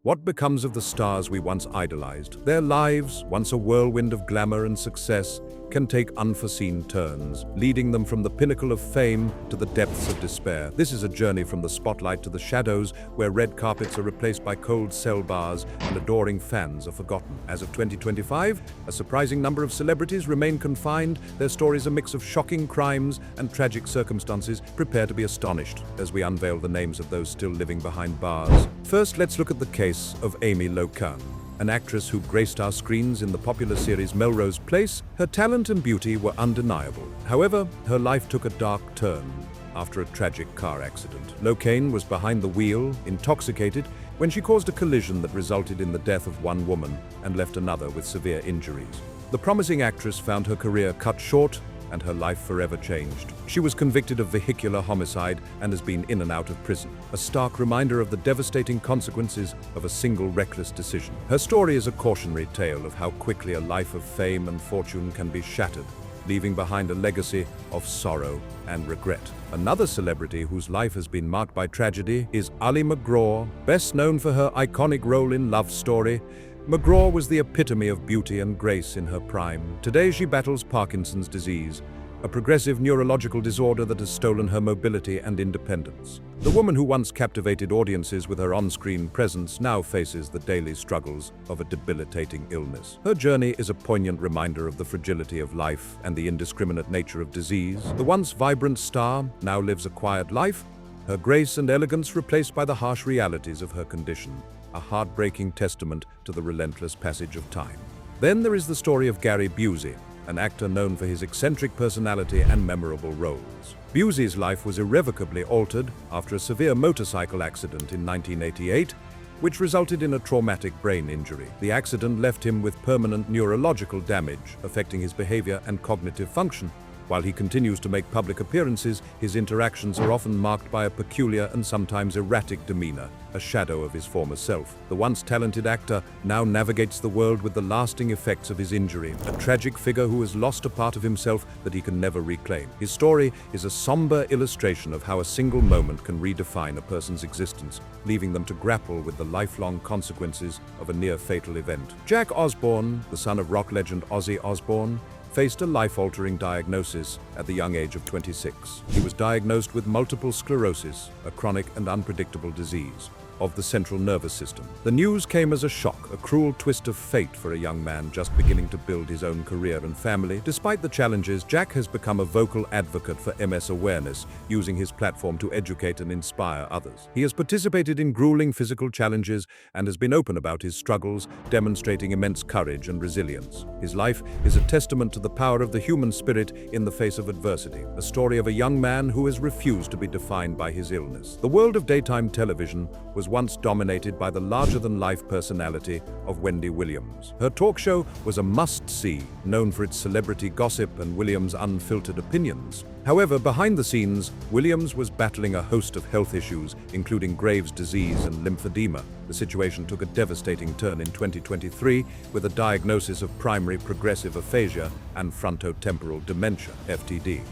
What becomes of the stars we once idolized? Their lives, once a whirlwind of glamour and success, can take unforeseen turns, leading them from the pinnacle of fame to the depths of despair. This is a journey from the spotlight to the shadows, where red carpets are replaced by cold cell bars and adoring fans are forgotten. As of 2025, a surprising number of celebrities remain confined, their stories a mix of shocking crimes and tragic circumstances. Prepare to be astonished as we unveil the names of those still living behind bars. First, let's look at the case of Amy Locane, an actress who graced our screens in the popular series Melrose Place. Her talent and beauty were undeniable. However, her life took a dark turn after a tragic car accident. Locane was behind the wheel, intoxicated, when she caused a collision that resulted in the death of one woman and left another with severe injuries. The promising actress found her career cut short and her life forever changed. She was convicted of vehicular homicide and has been in and out of prison, a stark reminder of the devastating consequences of a single reckless decision. Her story is a cautionary tale of how quickly a life of fame and fortune can be shattered, leaving behind a legacy of sorrow and regret. Another celebrity whose life has been marked by tragedy is Ali MacGraw, best known for her iconic role in Love Story. MacGraw was the epitome of beauty and grace in her prime. Today she battles Parkinson's disease, a progressive neurological disorder that has stolen her mobility and independence. The woman who once captivated audiences with her on-screen presence now faces the daily struggles of a debilitating illness. Her journey is a poignant reminder of the fragility of life and the indiscriminate nature of disease. The once vibrant star now lives a quiet life, her grace and elegance replaced by the harsh realities of her condition, a heartbreaking testament to the relentless passage of time. Then there is the story of Gary Busey, an actor known for his eccentric personality and memorable roles. Busey's life was irrevocably altered after a severe motorcycle accident in 1988, which resulted in a traumatic brain injury. The accident left him with permanent neurological damage, affecting his behavior and cognitive function. While he continues to make public appearances, his interactions are often marked by a peculiar and sometimes erratic demeanor, a shadow of his former self. The once talented actor now navigates the world with the lasting effects of his injury, a tragic figure who has lost a part of himself that he can never reclaim. His story is a somber illustration of how a single moment can redefine a person's existence, leaving them to grapple with the lifelong consequences of a near-fatal event. Jack Osbourne, the son of rock legend Ozzy Osbourne, faced a life-altering diagnosis at the young age of 26. He was diagnosed with multiple sclerosis, a chronic and unpredictable disease of the central nervous system. The news came as a shock, a cruel twist of fate for a young man just beginning to build his own career and family. Despite the challenges, Jack has become a vocal advocate for MS awareness, using his platform to educate and inspire others. He has participated in grueling physical challenges and has been open about his struggles, demonstrating immense courage and resilience. His life is a testament to the power of the human spirit in the face of adversity, a story of a young man who has refused to be defined by his illness. The world of daytime television was once dominated by the larger-than-life personality of Wendy Williams. Her talk show was a must-see, known for its celebrity gossip and Williams' unfiltered opinions. However, behind the scenes, Williams was battling a host of health issues, including Graves' disease and lymphedema. The situation took a devastating turn in 2023 with a diagnosis of primary progressive aphasia and frontotemporal dementia, FTD.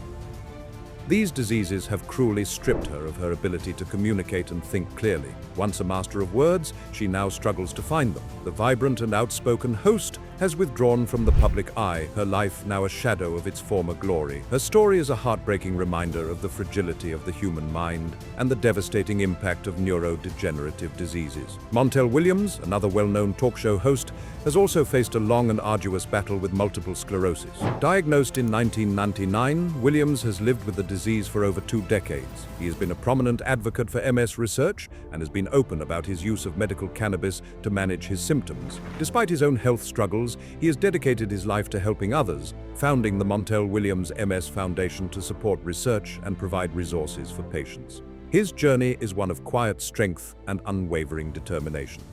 These diseases have cruelly stripped her of her ability to communicate and think clearly. Once a master of words, she now struggles to find them. The vibrant and outspoken host has withdrawn from the public eye, her life now a shadow of its former glory. Her story is a heartbreaking reminder of the fragility of the human mind and the devastating impact of neurodegenerative diseases. Montel Williams, another well-known talk show host, has also faced a long and arduous battle with multiple sclerosis. Diagnosed in 1999, Williams has lived with the disease for over 2 decades. He has been a prominent advocate for MS research and has been open about his use of medical cannabis to manage his symptoms. Despite his own health struggles, he has dedicated his life to helping others, founding the Montel Williams MS Foundation to support research and provide resources for patients. His journey is one of quiet strength and unwavering determination,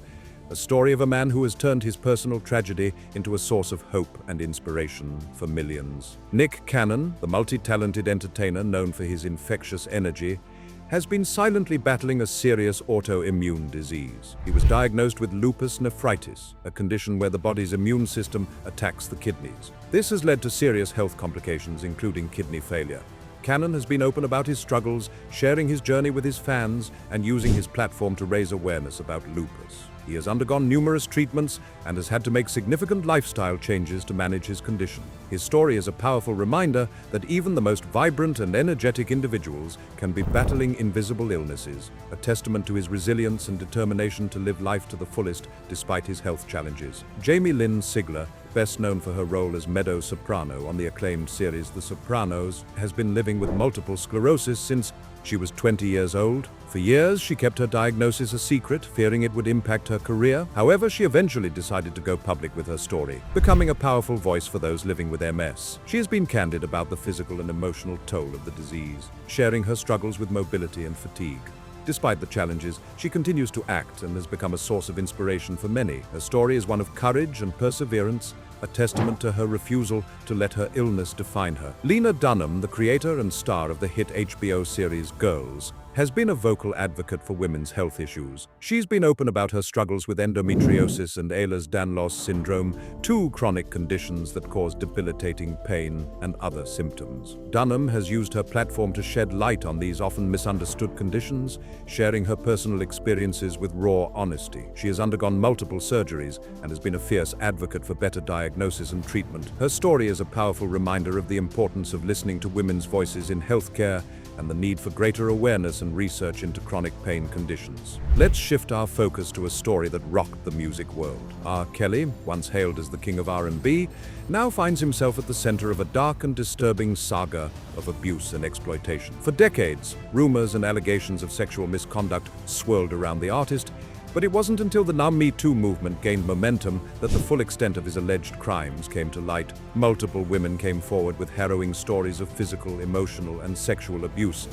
a story of a man who has turned his personal tragedy into a source of hope and inspiration for millions. Nick Cannon, the multi-talented entertainer known for his infectious energy, has been silently battling a serious autoimmune disease. He was diagnosed with lupus nephritis, a condition where the body's immune system attacks the kidneys. This has led to serious health complications, including kidney failure. Cannon has been open about his struggles, sharing his journey with his fans, and using his platform to raise awareness about lupus. He has undergone numerous treatments and has had to make significant lifestyle changes to manage his condition. His story is a powerful reminder that even the most vibrant and energetic individuals can be battling invisible illnesses, a testament to his resilience and determination to live life to the fullest despite his health challenges. Jamie Lynn Sigler, best known for her role as Meadow Soprano on the acclaimed series The Sopranos, has been living with multiple sclerosis since she was 20 years old. For years, she kept her diagnosis a secret, fearing it would impact her career. However, she eventually decided to go public with her story, becoming a powerful voice for those living with MS. She has been candid about the physical and emotional toll of the disease, sharing her struggles with mobility and fatigue. Despite the challenges, she continues to act and has become a source of inspiration for many. Her story is one of courage and perseverance, a testament to her refusal to let her illness define her. Lena Dunham, the creator and star of the hit HBO series Girls, has been a vocal advocate for women's health issues. She's been open about her struggles with endometriosis and Ehlers-Danlos syndrome, two chronic conditions that cause debilitating pain and other symptoms. Dunham has used her platform to shed light on these often misunderstood conditions, sharing her personal experiences with raw honesty. She has undergone multiple surgeries and has been a fierce advocate for better diagnosis and treatment. Her story is a powerful reminder of the importance of listening to women's voices in healthcare and the need for greater awareness and research into chronic pain conditions. Let's shift our focus to a story that rocked the music world. R. Kelly, once hailed as the king of R&B, now finds himself at the center of a dark and disturbing saga of abuse and exploitation. For decades, rumors and allegations of sexual misconduct swirled around the artist, but it wasn't until the Now Me Too movement gained momentum that the full extent of his alleged crimes came to light. Multiple women came forward with harrowing stories of physical, emotional, and sexual abuse,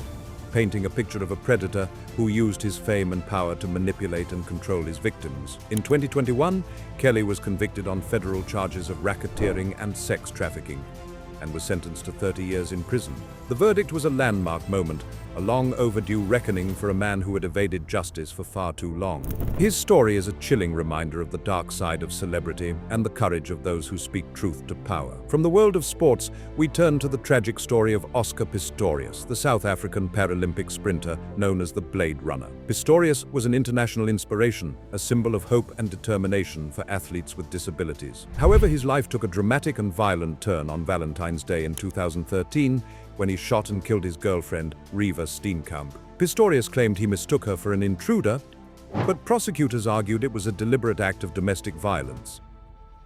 painting a picture of a predator who used his fame and power to manipulate and control his victims. In 2021, Kelly was convicted on federal charges of racketeering and sex trafficking, and was sentenced to 30 years in prison. The verdict was a landmark moment, a long overdue reckoning for a man who had evaded justice for far too long. His story is a chilling reminder of the dark side of celebrity and the courage of those who speak truth to power. From the world of sports, we turn to the tragic story of Oscar Pistorius, the South African Paralympic sprinter known as the Blade Runner. Pistorius was an international inspiration, a symbol of hope and determination for athletes with disabilities. However, his life took a dramatic and violent turn on Valentine's Day in 2013, when he shot and killed his girlfriend, Reva Steenkamp. Pistorius claimed he mistook her for an intruder, but prosecutors argued it was a deliberate act of domestic violence.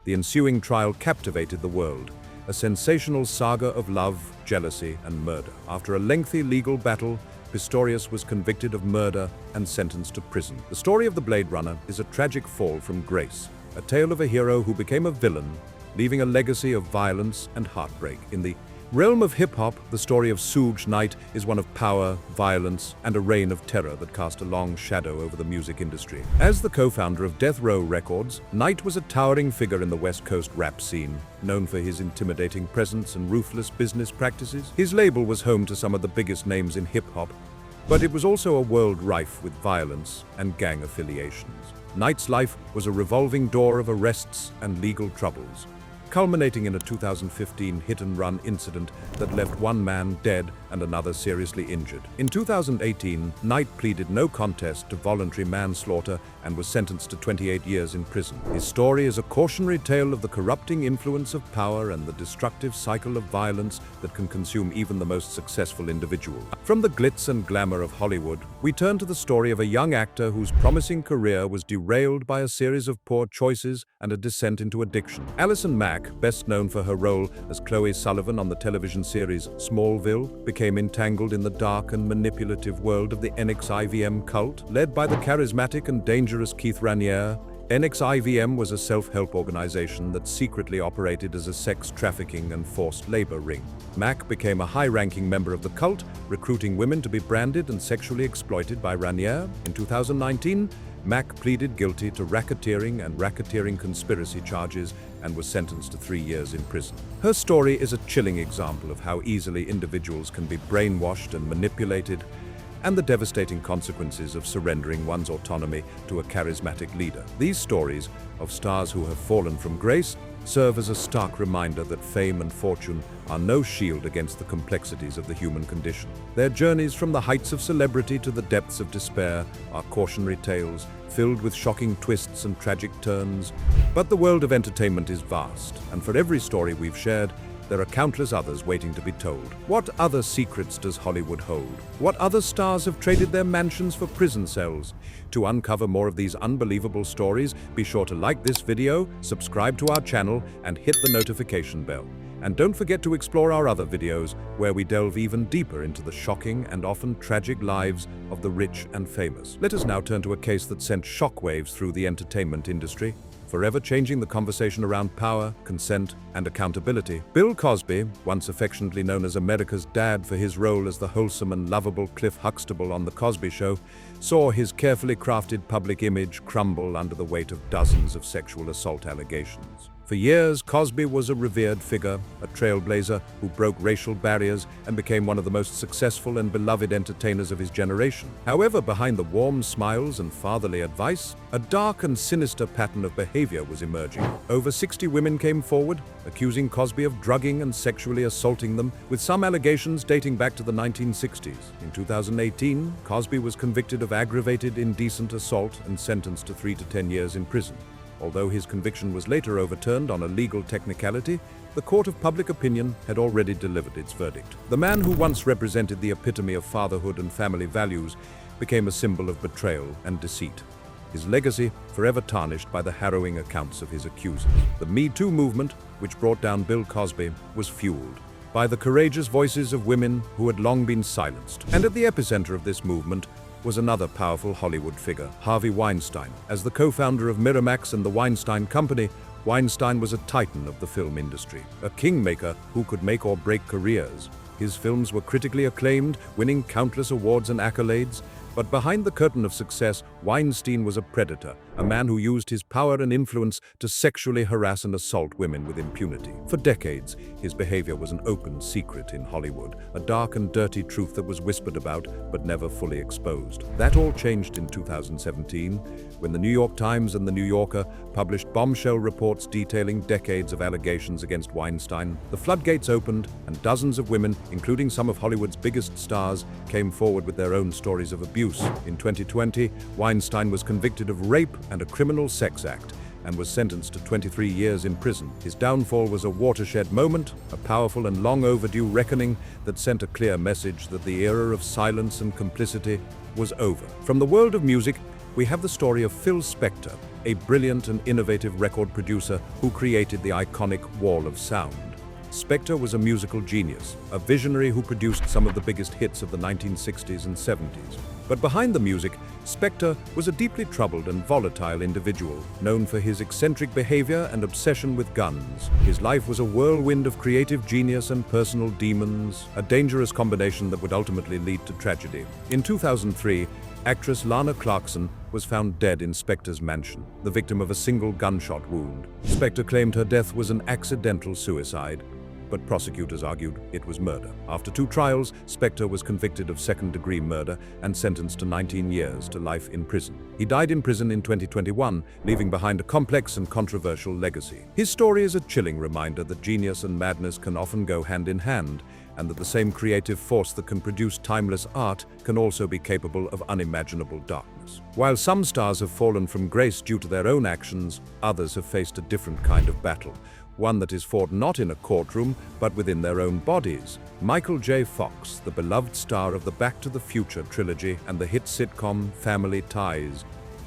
The ensuing trial captivated the world, a sensational saga of love, jealousy, and murder. After a lengthy legal battle, Pistorius was convicted of murder and sentenced to prison. The story of the Blade Runner is a tragic fall from grace, a tale of a hero who became a villain, leaving a legacy of violence and heartbreak. In the realm of hip-hop, the story of Suge Knight is one of power, violence, and a reign of terror that cast a long shadow over the music industry. As the co-founder of Death Row Records, Knight was a towering figure in the West Coast rap scene, known for his intimidating presence and ruthless business practices. His label was home to some of the biggest names in hip-hop, but it was also a world rife with violence and gang affiliations. Knight's life was a revolving door of arrests and legal troubles, culminating in a 2015 hit-and-run incident that left one man dead and another seriously injured. In 2018, Knight pleaded no contest to voluntary manslaughter and was sentenced to 28 years in prison. His story is a cautionary tale of the corrupting influence of power and the destructive cycle of violence that can consume even the most successful individual. From the glitz and glamour of Hollywood, we turn to the story of a young actor whose promising career was derailed by a series of poor choices and a descent into addiction. Allison Mack, best known for her role as Chloe Sullivan on the television series Smallville, became entangled in the dark and manipulative world of the NXIVM cult. Led by the charismatic and dangerous Keith Raniere, NXIVM was a self-help organization that secretly operated as a sex trafficking and forced labor ring. Mack became a high-ranking member of the cult, recruiting women to be branded and sexually exploited by Raniere. In 2019, Mack pleaded guilty to racketeering and racketeering conspiracy charges and was sentenced to 3 years in prison. Her story is a chilling example of how easily individuals can be brainwashed and manipulated, and the devastating consequences of surrendering one's autonomy to a charismatic leader. These stories of stars who have fallen from grace serve as a stark reminder that fame and fortune are no shield against the complexities of the human condition. Their journeys from the heights of celebrity to the depths of despair are cautionary tales filled with shocking twists and tragic turns. But the world of entertainment is vast, and for every story we've shared, there are countless others waiting to be told. What other secrets does Hollywood hold? What other stars have traded their mansions for prison cells? To uncover more of these unbelievable stories, be sure to like this video, subscribe to our channel, and hit the notification bell. And don't forget to explore our other videos, where we delve even deeper into the shocking and often tragic lives of the rich and famous. Let us now turn to a case that sent shockwaves through the entertainment industry, forever changing the conversation around power, consent, and accountability. Bill Cosby, once affectionately known as America's dad for his role as the wholesome and lovable Cliff Huxtable on The Cosby Show, saw his carefully crafted public image crumble under the weight of dozens of sexual assault allegations. For years, Cosby was a revered figure, a trailblazer who broke racial barriers and became one of the most successful and beloved entertainers of his generation. However, behind the warm smiles and fatherly advice, a dark and sinister pattern of behavior was emerging. Over 60 women came forward, accusing Cosby of drugging and sexually assaulting them, with some allegations dating back to the 1960s. In 2018, Cosby was convicted of aggravated indecent assault and sentenced to 3 to 10 years in prison. Although his conviction was later overturned on a legal technicality, the court of public opinion had already delivered its verdict. The man who once represented the epitome of fatherhood and family values became a symbol of betrayal and deceit, his legacy forever tarnished by the harrowing accounts of his accusers. The Me Too movement, which brought down Bill Cosby, was fueled by the courageous voices of women who had long been silenced. And at the epicenter of this movement was another powerful Hollywood figure, Harvey Weinstein. As the co-founder of Miramax and the Weinstein Company, Weinstein was a titan of the film industry, a kingmaker who could make or break careers. His films were critically acclaimed, winning countless awards and accolades. But behind the curtain of success, Weinstein was a predator, a man who used his power and influence to sexually harass and assault women with impunity. For decades, his behavior was an open secret in Hollywood, a dark and dirty truth that was whispered about but never fully exposed. That all changed in 2017, when the New York Times and the New Yorker published bombshell reports detailing decades of allegations against Weinstein. The floodgates opened, and dozens of women, including some of Hollywood's biggest stars, came forward with their own stories of abuse. In 2020, Weinstein was convicted of rape and a criminal sex act and was sentenced to 23 years in prison. His downfall was a watershed moment, a powerful and long overdue reckoning that sent a clear message that the era of silence and complicity was over. From the world of music, we have the story of Phil Spector, a brilliant and innovative record producer who created the iconic Wall of Sound. Spector was a musical genius, a visionary who produced some of the biggest hits of the 1960s and 70s. But behind the music, Spector was a deeply troubled and volatile individual, known for his eccentric behavior and obsession with guns. His life was a whirlwind of creative genius and personal demons, a dangerous combination that would ultimately lead to tragedy. In 2003, actress Lana Clarkson was found dead in Spector's mansion, the victim of a single gunshot wound. Spector claimed her death was an accidental suicide, but prosecutors argued it was murder. After 2 trials, Spector was convicted of second-degree murder and sentenced to 19 years to life in prison. He died in prison in 2021, leaving behind a complex and controversial legacy. His story is a chilling reminder that genius and madness can often go hand in hand, and that the same creative force that can produce timeless art can also be capable of unimaginable darkness. While some stars have fallen from grace due to their own actions, others have faced a different kind of battle, one that is fought not in a courtroom, but within their own bodies. Michael J. Fox, the beloved star of the Back to the Future trilogy and the hit sitcom Family Ties,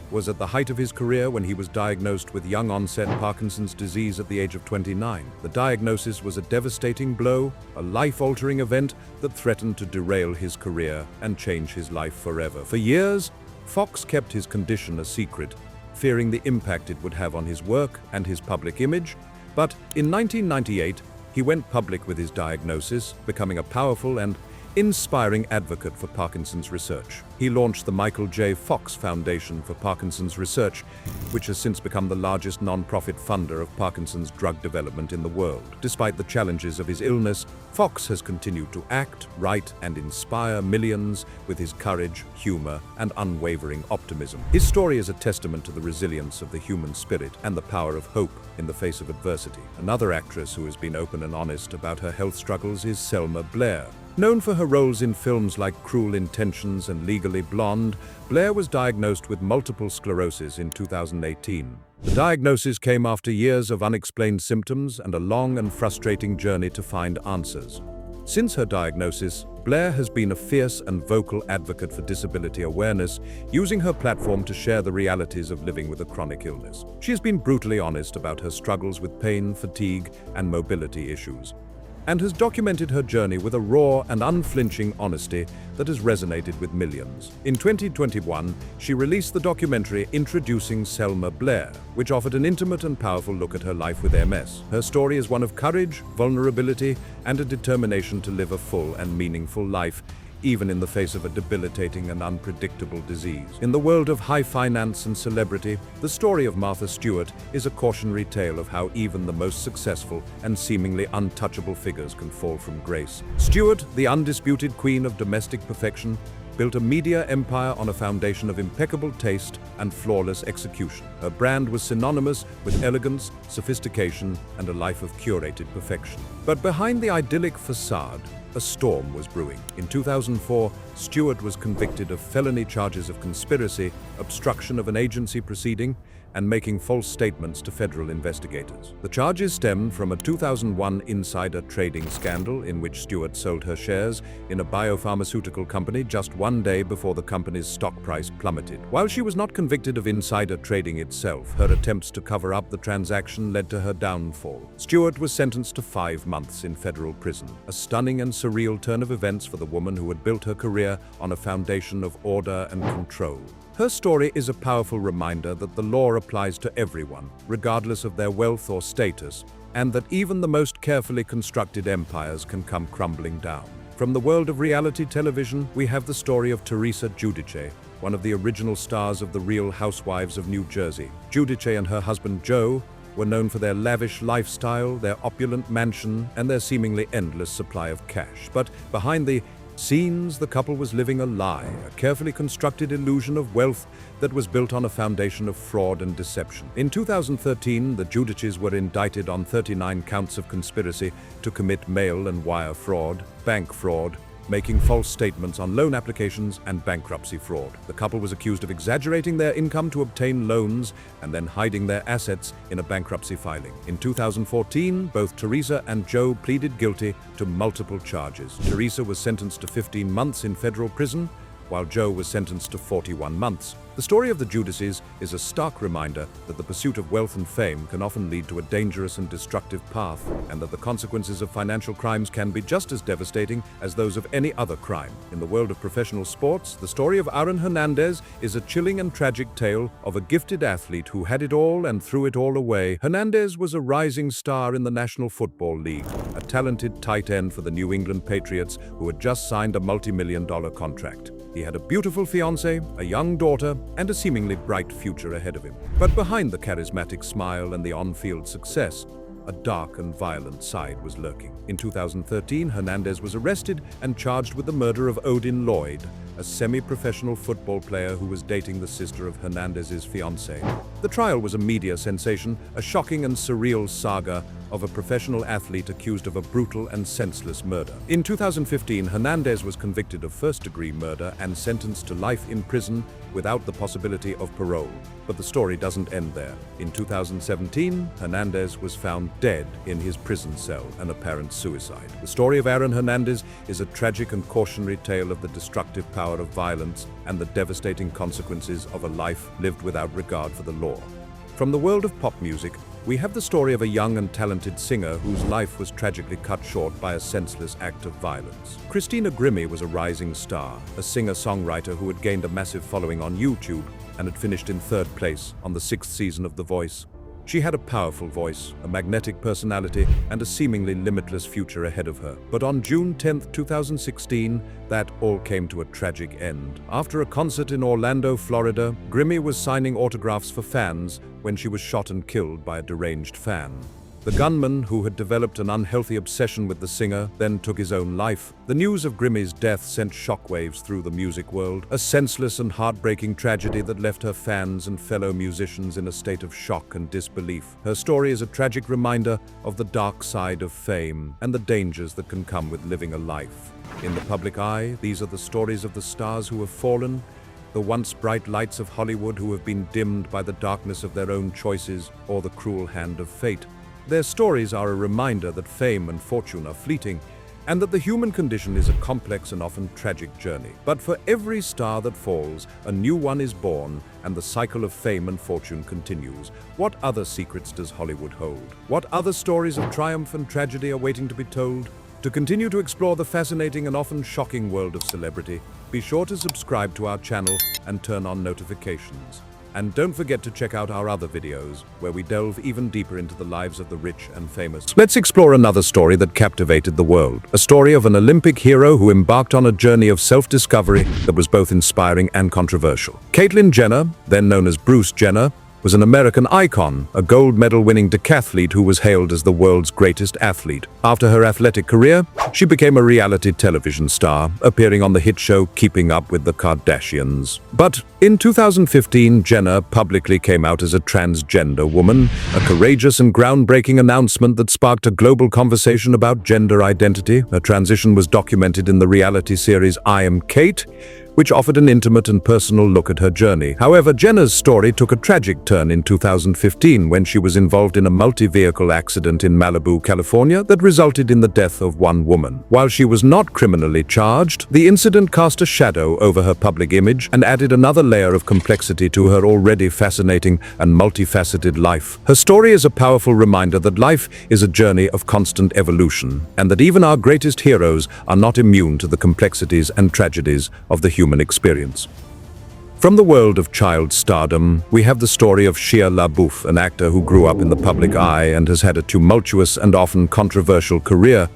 was at the height of his career when he was diagnosed with young-onset Parkinson's disease at the age of 29. The diagnosis was a devastating blow, a life-altering event that threatened to derail his career and change his life forever. For years, Fox kept his condition a secret, fearing the impact it would have on his work and his public image. But in 1998, he went public with his diagnosis, becoming a powerful and inspiring advocate for Parkinson's research. he launched the Michael J. Fox Foundation for Parkinson's Research, which has since become the largest non-profit funder of Parkinson's drug development in the world. Despite the challenges of his illness, Fox has continued to act, write, and inspire millions with his courage, humor, and unwavering optimism. His story is a testament to the resilience of the human spirit and the power of hope in the face of adversity. Another actress who has been open and honest about her health struggles is Selma Blair. Known for her roles in films like Cruel Intentions and Legally Blonde, Blair was diagnosed with multiple sclerosis in 2018. The diagnosis came after years of unexplained symptoms and a long and frustrating journey to find answers. Since her diagnosis, Blair has been a fierce and vocal advocate for disability awareness, using her platform to share the realities of living with a chronic illness. She has been brutally honest about her struggles with pain, fatigue, and mobility issues, and has documented her journey with a raw and unflinching honesty that has resonated with millions. In 2021, she released the documentary Introducing Selma Blair, which offered an intimate and powerful look at her life with MS. Her story is one of courage, vulnerability, and a determination to live a full and meaningful life, even in the face of a debilitating and unpredictable disease. In the world of high finance and celebrity, the story of Martha Stewart is a cautionary tale of how even the most successful and seemingly untouchable figures can fall from grace. Stewart, the undisputed queen of domestic perfection, built a media empire on a foundation of impeccable taste and flawless execution. Her brand was synonymous with elegance, sophistication, and a life of curated perfection. But behind the idyllic facade, a storm was brewing. In 2004, Stewart was convicted of felony charges of conspiracy, obstruction of an agency proceeding, and making false statements to federal investigators. The charges stemmed from a 2001 insider trading scandal in which Stewart sold her shares in a biopharmaceutical company just one day before the company's stock price plummeted. While she was not convicted of insider trading itself, her attempts to cover up the transaction led to her downfall. Stewart was sentenced to 5 months in federal prison, a stunning and surreal turn of events for the woman who had built her career on a foundation of order and control. Her story is a powerful reminder that the law applies to everyone, regardless of their wealth or status, and that even the most carefully constructed empires can come crumbling down. From the world of reality television, we have the story of Teresa Giudice, one of the original stars of The Real Housewives of New Jersey. Giudice and her husband Joe were known for their lavish lifestyle, their opulent mansion, and their seemingly endless supply of cash. But behind the scenes, the couple was living a lie, a carefully constructed illusion of wealth that was built on a foundation of fraud and deception. In 2013, the Giudices were indicted on 39 counts of conspiracy to commit mail and wire fraud, bank fraud, making false statements on loan applications, and bankruptcy fraud. The couple was accused of exaggerating their income to obtain loans and then hiding their assets in a bankruptcy filing. In 2014, both Teresa and Joe pleaded guilty to multiple charges. Teresa was sentenced to 15 months in federal prison, while Joe was sentenced to 41 months. The story of the Giudices is a stark reminder that the pursuit of wealth and fame can often lead to a dangerous and destructive path, and that the consequences of financial crimes can be just as devastating as those of any other crime. In the world of professional sports, the story of Aaron Hernandez is a chilling and tragic tale of a gifted athlete who had it all and threw it all away. Hernandez was a rising star in the National Football League, a talented tight end for the New England Patriots who had just signed a multi-million-dollar contract. He had a beautiful fiancée, a young daughter, and a seemingly bright future ahead of him. But behind the charismatic smile and the on-field success, a dark and violent side was lurking. In 2013, Hernandez was arrested and charged with the murder of Odin Lloyd, a semi-professional football player who was dating the sister of Hernandez's fiancée. The trial was a media sensation, a shocking and surreal saga of a professional athlete accused of a brutal and senseless murder. In 2015, Hernandez was convicted of first-degree murder and sentenced to life in prison without the possibility of parole. But the story doesn't end there. In 2017, Hernandez was found dead in his prison cell, an apparent suicide. The story of Aaron Hernandez is a tragic and cautionary tale of the destructive power of violence and the devastating consequences of a life lived without regard for the law. From the world of pop music, we have the story of a young and talented singer whose life was tragically cut short by a senseless act of violence. Christina Grimmie was a rising star, a singer-songwriter who had gained a massive following on YouTube and had finished in 3rd place on the 6th season of The Voice. She had a powerful voice, a magnetic personality, and a seemingly limitless future ahead of her. But on June 10, 2016, that all came to a tragic end. After a concert in Orlando, Florida, Grimmy was signing autographs for fans when she was shot and killed by a deranged fan. The gunman, who had developed an unhealthy obsession with the singer, then took his own life. The news of Grimmy's death sent shockwaves through the music world, a senseless and heartbreaking tragedy that left her fans and fellow musicians in a state of shock and disbelief. Her story is a tragic reminder of the dark side of fame and the dangers that can come with living a life. In the public eye, these are the stories of the stars who have fallen, the once bright lights of Hollywood who have been dimmed by the darkness of their own choices or the cruel hand of fate. Their stories are a reminder that fame and fortune are fleeting, and that the human condition is a complex and often tragic journey. But for every star that falls, a new one is born, and the cycle of fame and fortune continues. What other secrets does Hollywood hold? What other stories of triumph and tragedy are waiting to be told? To continue to explore the fascinating and often shocking world of celebrity, be sure to subscribe to our channel and turn on notifications. And don't forget to check out our other videos, where we delve even deeper into the lives of the rich and famous. Let's explore another story that captivated the world. A story of an Olympic hero who embarked on a journey of self-discovery that was both inspiring and controversial. Caitlyn Jenner, then known as Bruce Jenner, was an American icon, a gold medal-winning decathlete who was hailed as the world's greatest athlete. After her athletic career, she became a reality television star, appearing on the hit show Keeping Up with the Kardashians. But in 2015, Jenner publicly came out as a transgender woman, a courageous and groundbreaking announcement that sparked a global conversation about gender identity. Her transition was documented in the reality series I Am Kate, which offered an intimate and personal look at her journey. However, Jenner's story took a tragic turn in 2015 when she was involved in a multi-vehicle accident in Malibu, California that resulted in the death of one woman. While she was not criminally charged, the incident cast a shadow over her public image and added another layer of complexity to her already fascinating and multifaceted life. Her story is a powerful reminder that life is a journey of constant evolution, and that even our greatest heroes are not immune to the complexities and tragedies of the human experience. From the world of child stardom, we have the story of Shia LaBeouf, an actor who grew up in the public eye and has had a tumultuous and often controversial career.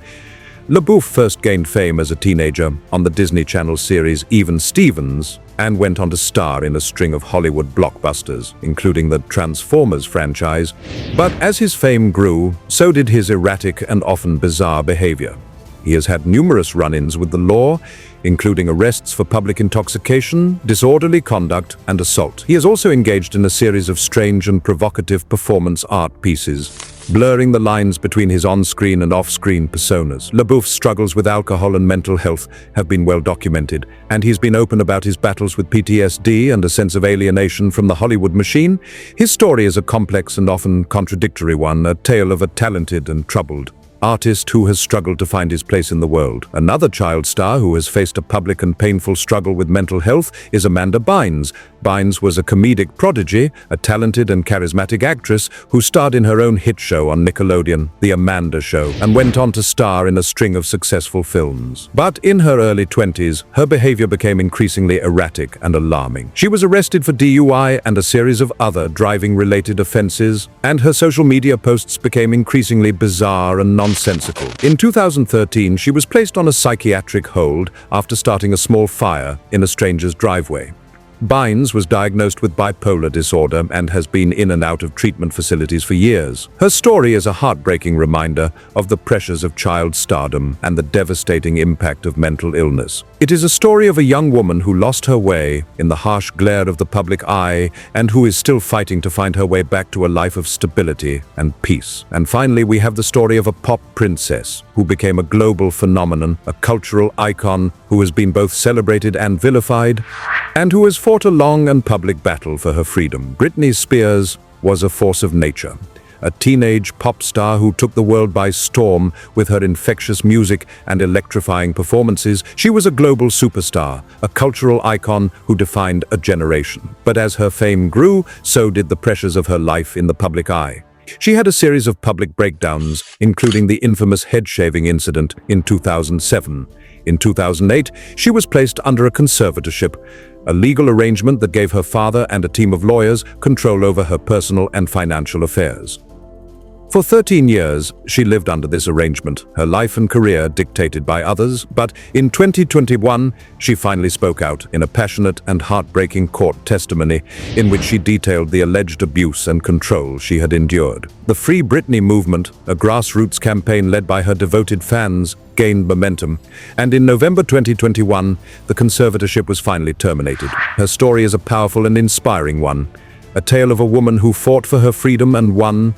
LaBeouf first gained fame as a teenager on the Disney Channel series Even Stevens, and went on to star in a string of Hollywood blockbusters, including the Transformers franchise. But as his fame grew, so did his erratic and often bizarre behavior. He has had numerous run-ins with the law, including arrests for public intoxication, disorderly conduct, and assault. He has also engaged in a series of strange and provocative performance art pieces, blurring the lines between his on-screen and off-screen personas. LaBeouf's struggles with alcohol and mental health have been well documented, and he's been open about his battles with PTSD and a sense of alienation from the Hollywood machine. His story is a complex and often contradictory one, a tale of a talented and troubled artist who has struggled to find his place in the world. Another child star who has faced a public and painful struggle with mental health is Amanda Bynes. Bynes was a comedic prodigy, a talented and charismatic actress who starred in her own hit show on Nickelodeon, The Amanda Show, and went on to star in a string of successful films. But in her early 20s, her behavior became increasingly erratic and alarming. She was arrested for DUI and a series of other driving-related offenses, and her social media posts became increasingly bizarre and nonsensical. In 2013, she was placed on a psychiatric hold after starting a small fire in a stranger's driveway. Bynes was diagnosed with bipolar disorder and has been in and out of treatment facilities for years. Her story is a heartbreaking reminder of the pressures of child stardom and the devastating impact of mental illness. It is a story of a young woman who lost her way in the harsh glare of the public eye and who is still fighting to find her way back to a life of stability and peace. And finally, we have the story of a pop princess who became a global phenomenon, a cultural icon who has been both celebrated and vilified, and who has fought a long and public battle for her freedom. Britney Spears was a force of nature, a teenage pop star who took the world by storm with her infectious music and electrifying performances. She was a global superstar, a cultural icon who defined a generation. But as her fame grew, so did the pressures of her life in the public eye. She had a series of public breakdowns, including the infamous head-shaving incident in 2007. In 2008, she was placed under a conservatorship, a legal arrangement that gave her father and a team of lawyers control over her personal and financial affairs. For 13 years, she lived under this arrangement, her life and career dictated by others, but in 2021, she finally spoke out in a passionate and heartbreaking court testimony in which she detailed the alleged abuse and control she had endured. The Free Britney movement, a grassroots campaign led by her devoted fans, gained momentum, and in November 2021, the conservatorship was finally terminated. Her story is a powerful and inspiring one, a tale of a woman who fought for her freedom and won,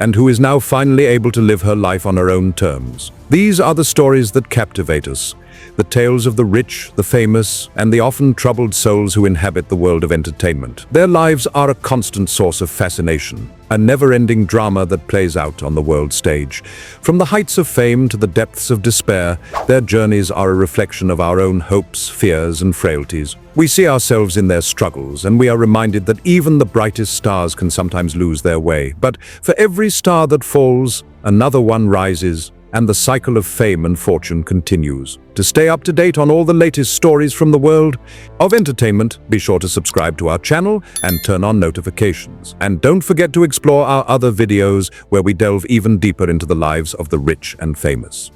and who is now finally able to live her life on her own terms. These are the stories that captivate us, the tales of the rich, the famous, and the often troubled souls who inhabit the world of entertainment. Their lives are a constant source of fascination, a never-ending drama that plays out on the world stage. From the heights of fame to the depths of despair, their journeys are a reflection of our own hopes, fears, and frailties. We see ourselves in their struggles, and we are reminded that even the brightest stars can sometimes lose their way. But for every star that falls, another one rises, and the cycle of fame and fortune continues. To stay up to date on all the latest stories from the world of entertainment, be sure to subscribe to our channel and turn on notifications. And don't forget to explore our other videos where we delve even deeper into the lives of the rich and famous.